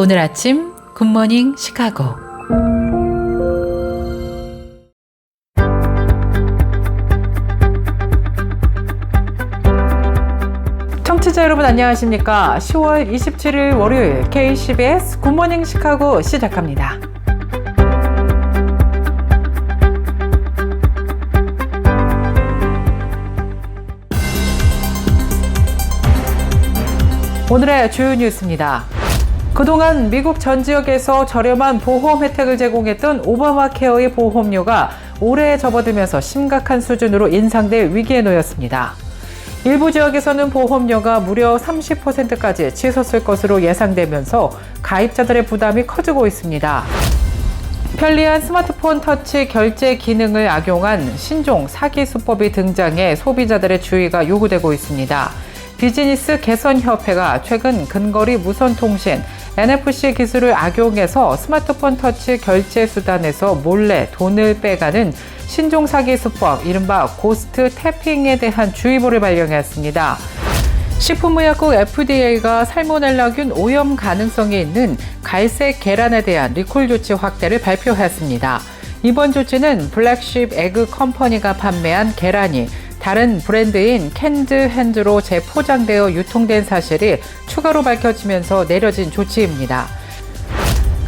오늘 아침 굿모닝 시카고. 청취자 여러분 안녕하십니까? 10월 27일 월요일 KCBS 굿모닝 시카고 시작합니다. 오늘의 주요 뉴스입니다. 그동안 미국 전 지역에서 저렴한 보험 혜택을 제공했던 오바마 케어의 보험료가 올해 접어들면서 심각한 수준으로 인상될 위기에 놓였습니다. 일부 지역에서는 보험료가 무려 30%까지 치솟을 것으로 예상되면서 가입자들의 부담이 커지고 있습니다. 편리한 스마트폰 터치 결제 기능을 악용한 신종 사기 수법이 등장해 소비자들의 주의가 요구되고 있습니다. 비즈니스 개선협회가 최근 근거리 무선통신 NFC 기술을 악용해서 스마트폰 터치 결제 수단에서 몰래 돈을 빼가는 신종 사기 수법, 이른바 고스트 태핑에 대한 주의보를 발령했습니다. 식품의약국 FDA가 살모넬라균 오염 가능성이 있는 갈색 계란에 대한 리콜 조치 확대를 발표했습니다. 이번 조치는 블랙쉽 에그 컴퍼니가 판매한 계란이 다른 브랜드인 캔드 핸드로 재포장되어 유통된 사실이 추가로 밝혀지면서 내려진 조치입니다.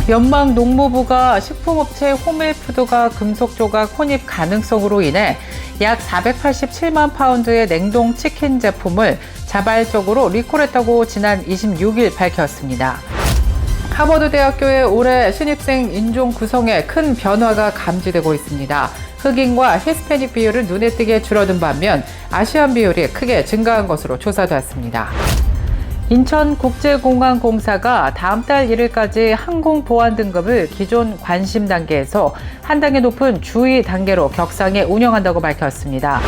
연방 농무부가 식품업체 호밀푸드가 금속 조각 혼입 가능성으로 인해 약 487만 파운드의 냉동 치킨 제품을 자발적으로 리콜했다고 지난 26일 밝혔습니다. 하버드 대학교의 올해 신입생 인종 구성에 큰 변화가 감지되고 있습니다. 흑인과 히스패닉 비율은 눈에 띄게 줄어든 반면 아시안 비율이 크게 증가한 것으로 조사됐습니다. 인천국제공항공사가 다음 달 1일까지 항공보안 등급을 기존 관심 단계에서 한 단계 높은 주의 단계로 격상해 운영한다고 밝혔습니다.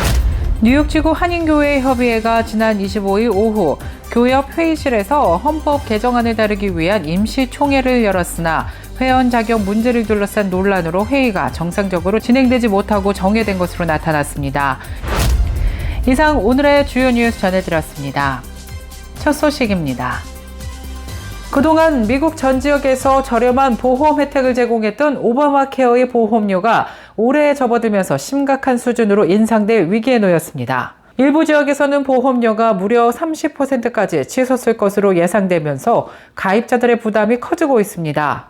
뉴욕지구 한인교회협의회가 지난 25일 오후 교협 회의실에서 헌법 개정안을 다루기 위한 임시총회를 열었으나 회원 자격 문제를 둘러싼 논란으로 회의가 정상적으로 진행되지 못하고 정회된 것으로 나타났습니다. 이상 오늘의 주요 뉴스 전해드렸습니다. 첫 소식입니다. 그동안 미국 전 지역에서 저렴한 보험 혜택을 제공했던 오바마 케어의 보험료가 올해 접어들면서 심각한 수준으로 인상될 위기에 놓였습니다. 일부 지역에서는 보험료가 무려 30%까지 치솟을 것으로 예상되면서 가입자들의 부담이 커지고 있습니다.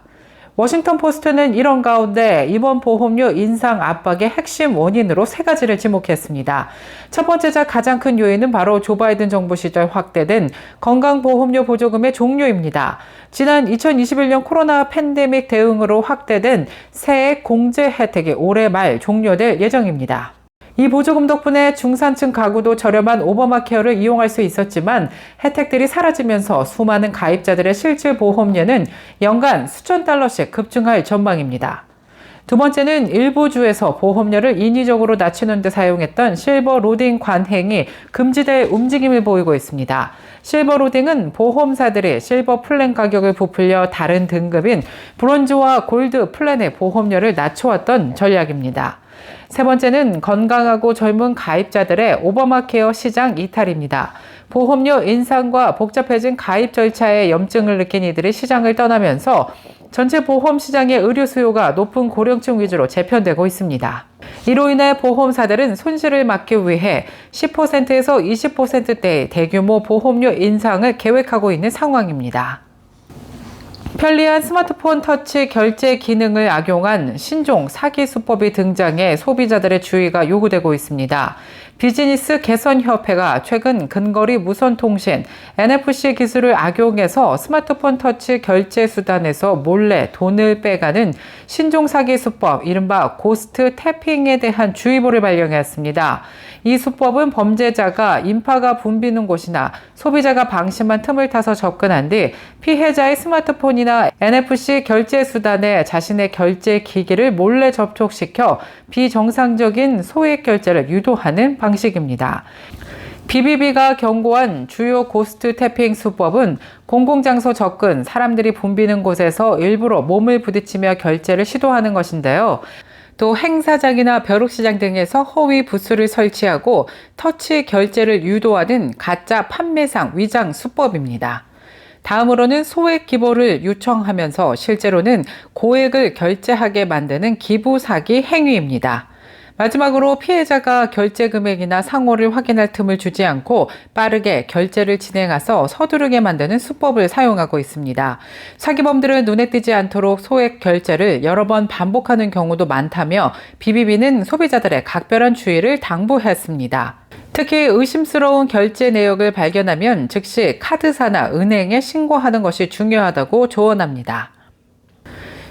워싱턴 포스트는 이런 가운데 이번 보험료 인상 압박의 핵심 원인으로 세 가지를 지목했습니다. 첫 번째자 가장 큰 요인은 바로 조 바이든 정부 시절 확대된 건강보험료 보조금의 종료입니다. 지난 2021년 코로나 팬데믹 대응으로 확대된 세액 공제 혜택이 올해 말 종료될 예정입니다. 이 보조금 덕분에 중산층 가구도 저렴한 오바마 케어를 이용할 수 있었지만 혜택들이 사라지면서 수많은 가입자들의 실질 보험료는 연간 수천 달러씩 급증할 전망입니다. 두 번째는 일부 주에서 보험료를 인위적으로 낮추는 데 사용했던 실버 로딩 관행이 금지될 움직임을 보이고 있습니다. 실버 로딩은 보험사들이 실버 플랜 가격을 부풀려 다른 등급인 브론즈와 골드 플랜의 보험료를 낮춰왔던 전략입니다. 세 번째는 건강하고 젊은 가입자들의 오바마 케어 시장 이탈입니다. 보험료 인상과 복잡해진 가입 절차에 염증을 느낀 이들이 시장을 떠나면서 전체 보험 시장의 의료 수요가 높은 고령층 위주로 재편되고 있습니다. 이로 인해 보험사들은 손실을 막기 위해 10%에서 20%대의 대규모 보험료 인상을 계획하고 있는 상황입니다. 편리한 스마트폰 터치 결제 기능을 악용한 신종 사기 수법이 등장해 소비자들의 주의가 요구되고 있습니다. 비즈니스 개선협회가 최근 근거리 무선통신 NFC 기술을 악용해서 스마트폰 터치 결제 수단에서 몰래 돈을 빼가는 신종 사기 수법, 이른바 고스트 태핑에 대한 주의보를 발령했습니다. 이 수법은 범죄자가 인파가 붐비는 곳이나 소비자가 방심한 틈을 타서 접근한 뒤 피해자의 스마트폰이나 NFC 결제 수단에 자신의 결제 기기를 몰래 접촉시켜 비정상적인 소액 결제를 유도하는 방식입니다. BBB가 경고한 주요 고스트 태핑 수법은 공공장소 접근, 사람들이 붐비는 곳에서 일부러 몸을 부딪히며 결제를 시도하는 것인데요. 또 행사장이나 벼룩시장 등에서 허위 부스를 설치하고 터치 결제를 유도하는 가짜 판매상 위장 수법입니다. 다음으로는 소액 기부를 요청하면서 실제로는 고액을 결제하게 만드는 기부 사기 행위입니다. 마지막으로 피해자가 결제 금액이나 상호를 확인할 틈을 주지 않고 빠르게 결제를 진행해서 서두르게 만드는 수법을 사용하고 있습니다. 사기범들은 눈에 띄지 않도록 소액 결제를 여러 번 반복하는 경우도 많다며 BBB는 소비자들의 각별한 주의를 당부했습니다. 특히 의심스러운 결제 내역을 발견하면 즉시 카드사나 은행에 신고하는 것이 중요하다고 조언합니다.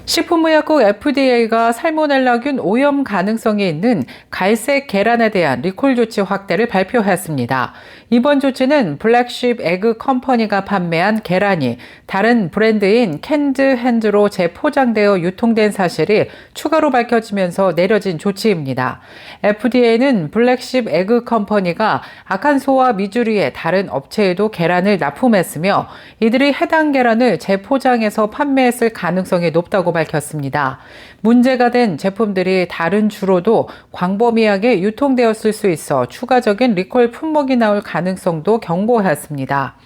식품의약국 FDA가 살모넬라균 오염 가능성이 있는 갈색 계란에 대한 리콜 조치 확대를 발표했습니다. 이번 조치는 블랙쉽 에그 컴퍼니가 판매한 계란이 다른 브랜드인 캔드 핸즈로 재포장되어 유통된 사실이 추가로 밝혀지면서 내려진 조치입니다. FDA는 블랙쉽 에그 컴퍼니가 아칸소와 미주리의 다른 업체에도 계란을 납품했으며 이들이 해당 계란을 재포장해서 판매했을 가능성이 높다고 밝혔습니다. 문제가 된 제품들이 다른 주로도 광범위하게 유통되었을 수 있어 추가적인 리콜 품목이 나올 가능성도 경고했습니다.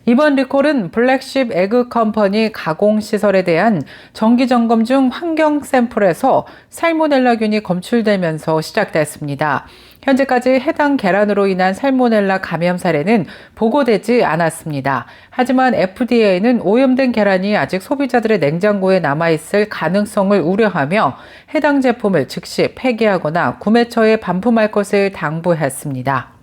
이번 리콜은 블랙쉽 에그 컴퍼니 가공시설에 대한 정기점검 중 환경 샘플에서 살모넬라균이 검출되면서 시작됐습니다. 현재까지 해당 계란으로 인한 살모넬라 감염 사례는 보고되지 않았습니다. 하지만 FDA는 오염된 계란이 아직 소비자들의 냉장고에 남아있을 가능성을 우려하며 해당 제품을 즉시 폐기하거나 구매처에 반품할 것을 당부했습니다.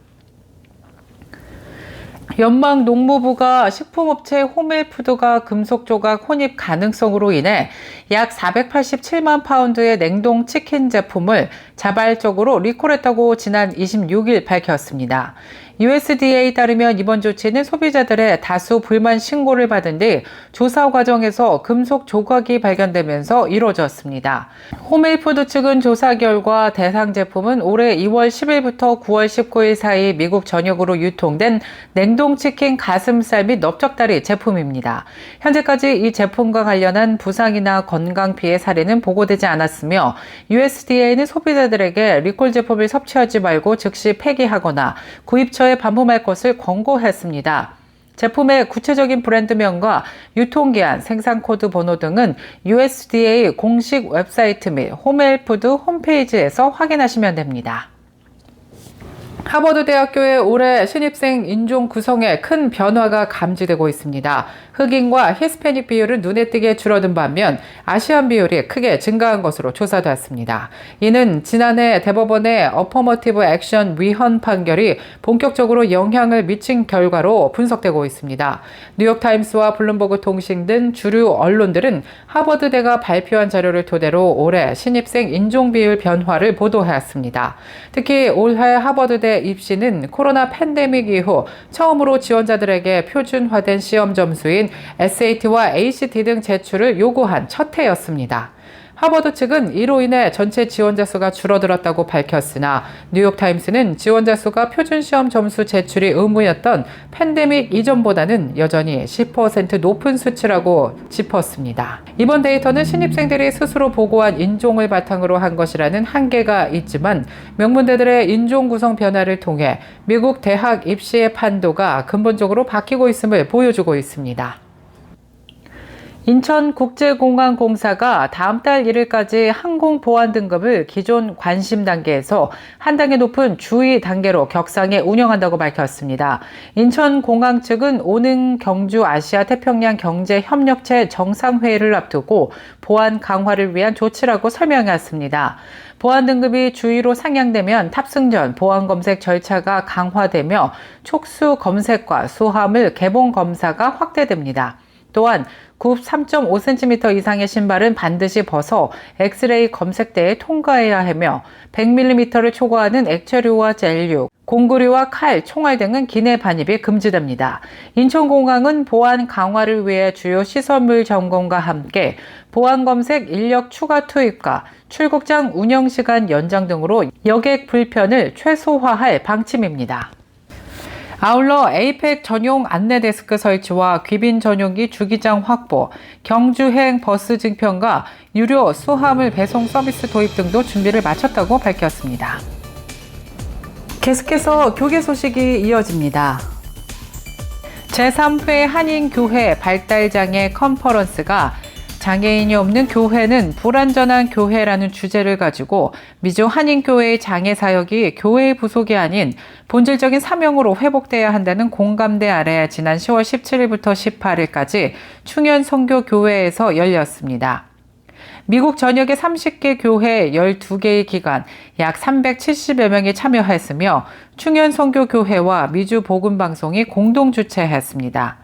연방농무부가 식품업체 호밀푸드가 금속 조각 혼입 가능성으로 인해 약 487만 파운드의 냉동 치킨 제품을 자발적으로 리콜했다고 지난 26일 밝혔습니다. USDA에 따르면 이번 조치는 소비자들의 다수 불만 신고를 받은 뒤 조사 과정에서 금속 조각이 발견되면서 이뤄졌습니다. 호밀푸드 측은 조사 결과 대상 제품은 올해 2월 10일부터 9월 19일 사이 미국 전역으로 유통된 냉동치킨 가슴살 및 넓적다리 제품입니다. 현재까지 이 제품과 관련한 부상이나 건강 피해 사례는 보고되지 않았으며 USDA는 소비자들에게 리콜 제품을 섭취하지 말고 즉시 폐기하거나 구입처에 반품할 것을 권고했습니다. 제품의 구체적인 브랜드명과 유통기한, 생산코드 번호 등은 USDA 공식 웹사이트 및 호밀푸드 홈페이지에서 확인하시면 됩니다. 하버드 대학교의 올해 신입생 인종 구성에 큰 변화가 감지되고 있습니다. 흑인과 히스패닉 비율은 눈에 띄게 줄어든 반면 아시안 비율이 크게 증가한 것으로 조사되었습니다. 이는 지난해 대법원의 어퍼머티브 액션 위헌 판결이 본격적으로 영향을 미친 결과로 분석되고 있습니다. 뉴욕타임스와 블룸버그 통신 등 주류 언론들은 하버드대가 발표한 자료를 토대로 올해 신입생 인종 비율 변화를 보도했습니다. 특히 올해 하버드대 입시는 코로나 팬데믹 이후 처음으로 지원자들에게 표준화된 시험 점수인 SAT와 ACT 등 제출을 요구한 첫 해였습니다. 하버드 측은 이로 인해 전체 지원자 수가 줄어들었다고 밝혔으나 뉴욕타임스는 지원자 수가 표준시험 점수 제출이 의무였던 팬데믹 이전보다는 여전히 10% 높은 수치라고 짚었습니다. 이번 데이터는 신입생들이 스스로 보고한 인종을 바탕으로 한 것이라는 한계가 있지만 명문대들의 인종 구성 변화를 통해 미국 대학 입시의 판도가 근본적으로 바뀌고 있음을 보여주고 있습니다. 인천국제공항공사가 다음 달 1일까지 항공보안 등급을 기존 관심 단계에서 한 단계 높은 주의 단계로 격상해 운영한다고 밝혔습니다. 인천공항 측은 오는 경주 아시아 태평양 경제협력체 정상회의를 앞두고 보안 강화를 위한 조치라고 설명했습니다. 보안 등급이 주의로 상향되면 탑승 전 보안 검색 절차가 강화되며 촉수 검색과 수화물 개봉 검사가 확대됩니다. 또한 굽 3.5cm 이상의 신발은 반드시 벗어 엑스레이 검색대에 통과해야 하며 100mm를 초과하는 액체류와 젤류, 공구류와 칼, 총알 등은 기내 반입이 금지됩니다. 인천공항은 보안 강화를 위해 주요 시설물 점검과 함께 보안 검색 인력 추가 투입과 출국장 운영 시간 연장 등으로 여객 불편을 최소화할 방침입니다. 아울러 에이펙 전용 안내데스크 설치와 귀빈 전용기 주기장 확보, 경주행 버스 증편과 유료 수화물 배송 서비스 도입 등도 준비를 마쳤다고 밝혔습니다. 계속해서 교계 소식이 이어집니다. 제3회 한인교회 발달장애 컨퍼런스가 장애인이 없는 교회는 불완전한 교회라는 주제를 가지고 미주 한인교회의 장애 사역이 교회의 부속이 아닌 본질적인 사명으로 회복돼야 한다는 공감대 아래 지난 10월 17일부터 18일까지 충현 선교교회에서 열렸습니다. 미국 전역의 30개 교회 12개의 기관 약 370여 명이 참여했으며 충현 선교교회와 미주 복음방송이 공동 주최했습니다.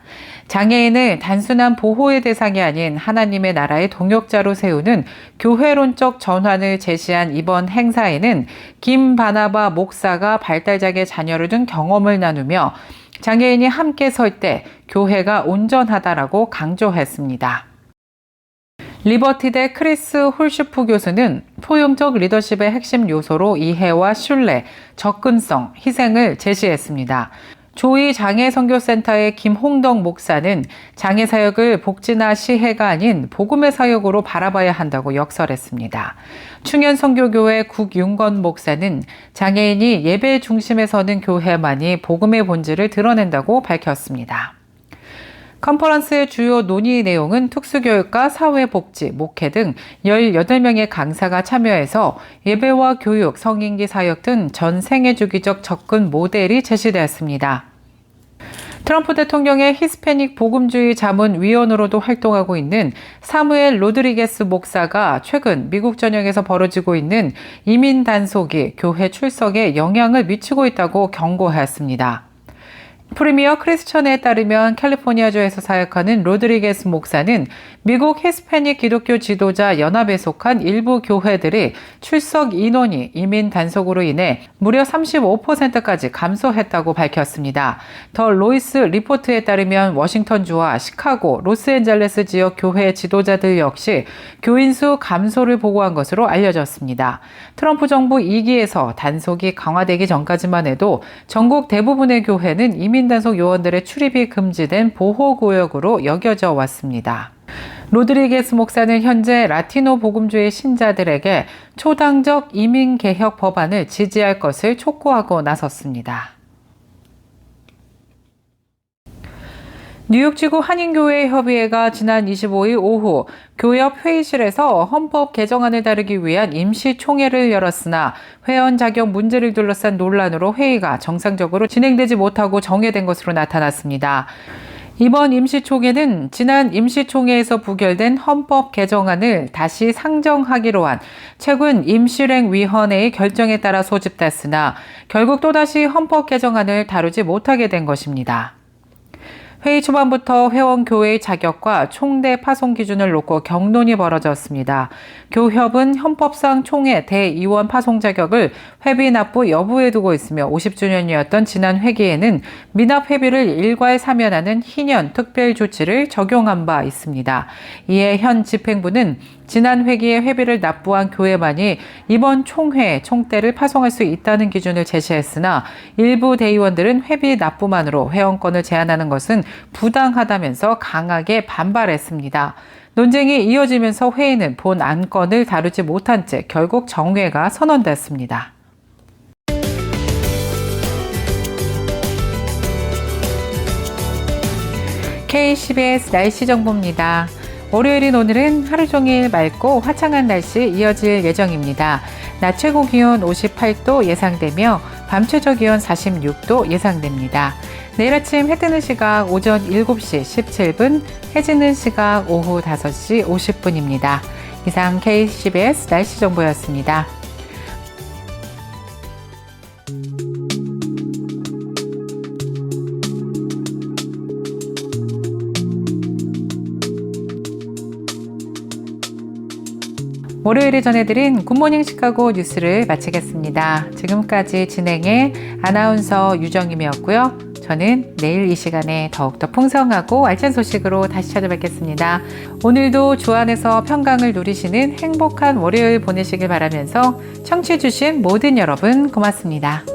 장애인을 단순한 보호의 대상이 아닌 하나님의 나라의 동역자로 세우는 교회론적 전환을 제시한 이번 행사에는 김 바나바 목사가 발달장애 자녀를 둔 경험을 나누며 장애인이 함께 설 때 교회가 온전하다라고 강조했습니다. 리버티대 크리스 홀슈프 교수는 포용적 리더십의 핵심 요소로 이해와 신뢰, 접근성, 희생을 제시했습니다. 조이 장애선교센터의 김홍덕 목사는 장애 사역을 복지나 시혜가 아닌 복음의 사역으로 바라봐야 한다고 역설했습니다. 충현선교교회 국윤건 목사는 장애인이 예배 중심에 서는 교회만이 복음의 본질을 드러낸다고 밝혔습니다. 컨퍼런스의 주요 논의 내용은 특수교육과 사회복지, 목회 등 18명의 강사가 참여해서 예배와 교육, 성인기 사역 등 전 생애주기적 접근 모델이 제시되었습니다. 트럼프 대통령의 히스패닉 복음주의 자문위원으로도 활동하고 있는 사무엘 로드리게스 목사가 최근 미국 전역에서 벌어지고 있는 이민 단속이 교회 출석에 영향을 미치고 있다고 경고했습니다. 프리미어 크리스천에 따르면 캘리포니아주에서 사역하는 로드리게스 목사는 미국 히스패닉 기독교 지도자 연합에 속한 일부 교회들이 출석 인원이 이민 단속으로 인해 무려 35%까지 감소했다고 밝혔습니다. 더 로이스 리포트에 따르면 워싱턴주와 시카고, 로스앤젤레스 지역 교회 지도자들 역시 교인 수 감소를 보고한 것으로 알려졌습니다. 트럼프 정부 2기에서 단속이 강화되기 전까지만 해도 전국 대부분의 교회는 이민 단속 요원들의 출입이 금지된 보호구역으로 여겨져 왔습니다. 로드리게스 목사는 현재 라티노 복음주의 신자들에게 초당적 이민개혁 법안을 지지할 것을 촉구하고 나섰습니다. 뉴욕지구 한인교회협의회가 지난 25일 오후 교협 회의실에서 헌법 개정안을 다루기 위한 임시총회를 열었으나 회원 자격 문제를 둘러싼 논란으로 회의가 정상적으로 진행되지 못하고 정회된 것으로 나타났습니다. 이번 임시총회는 지난 임시총회에서 부결된 헌법 개정안을 다시 상정하기로 한 최근 임실행위원회의 결정에 따라 소집됐으나 결국 또다시 헌법 개정안을 다루지 못하게 된 것입니다. 회의 초반부터 회원교회의 자격과 총대 파송 기준을 놓고 격론이 벌어졌습니다. 교협은 헌법상 총회 대의원 파송 자격을 회비 납부 여부에 두고 있으며 50주년이었던 지난 회기에는 미납 회비를 일괄 사면하는 희년 특별 조치를 적용한 바 있습니다. 이에 현 집행부는 지난 회기에 회비를 납부한 교회만이 이번 총회에 총대를 파송할 수 있다는 기준을 제시했으나 일부 대의원들은 회비 납부만으로 회원권을 제한하는 것은 부당하다면서 강하게 반발했습니다. 논쟁이 이어지면서 회의는 본 안건을 다루지 못한 채 결국 정회가 선언됐습니다. KCBS 날씨 정보입니다. 월요일인 오늘은 하루 종일 맑고 화창한 날씨 이어질 예정입니다. 낮 최고 기온 58도 예상되며 밤 최저 기온 46도 예상됩니다. 내일 아침 해 뜨는 시각 오전 7시 17분, 해 지는 시각 오후 5시 50분입니다. 이상 KCBS 날씨 정보였습니다. 월요일에 전해드린 굿모닝 시카고 뉴스를 마치겠습니다. 지금까지 진행의 아나운서 유정임이었고요. 저는 내일 이 시간에 더욱더 풍성하고 알찬 소식으로 다시 찾아뵙겠습니다. 오늘도 주 안에서 평강을 누리시는 행복한 월요일 보내시길 바라면서 청취해주신 모든 여러분 고맙습니다.